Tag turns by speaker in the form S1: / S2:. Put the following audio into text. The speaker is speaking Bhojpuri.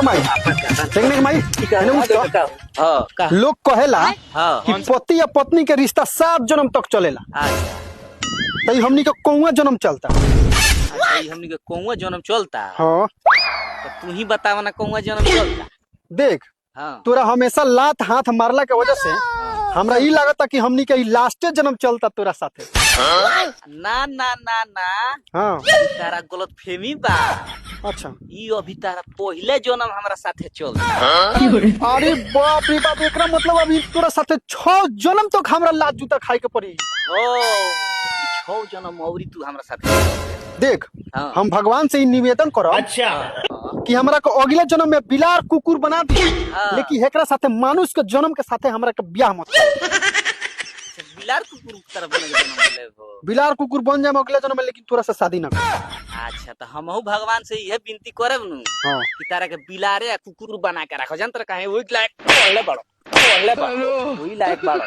S1: माई देखने के माई लोग कहेला कि पति या पत्नी के रिश्ता 7 जन्म तक चलेला। तई हमनी के कौवा जन्म चलता।
S2: हमनी के कौवा जन्म चलता।
S1: हाँ
S2: तो तू ही बतावा ना कौवा जन्म चलता।
S1: देख तोरा हमेशा लात हाथ मारला के वजह से हमरा ई लागता कि हमनी के लास्टे जन्म चलता तोरा साथे।
S2: ना ना ना ना
S1: हाँ
S2: तारा गलत फेमी बा।
S1: अच्छा
S2: ई अभी तारा पहले जन्म हमरा साथे चलता।
S1: अरे बाप रे बाप एकरा मतलब अभी तोरा साथे 6 जन्म तक हमरा लात जूता खाए के पड़ी।
S2: ओ 6 जन्म औरी तू हमरा साथे
S1: देख हम भगवान से ही निवेदन करब
S2: अच्छा
S1: कि हमरा को अगले जन्म में बिलार कुकुर बना दी लेकिन हेकरा साथे मानुष के जन्म के साथे हमरा के ब्याह मत
S2: बिलार कुकुर तरफ बने जन्म ले हो।
S1: बिलार कुकुर बन जाए अगले जन्म में लेकिन तोरा से शादी ना कर।
S2: अच्छा तो हमहू भगवान से यह विनती करब नु कि तारा के बिलारे या कुकुर बना के रखो जंतर काहे ओई लायक पहले बड़ो ओई लायक बड़ो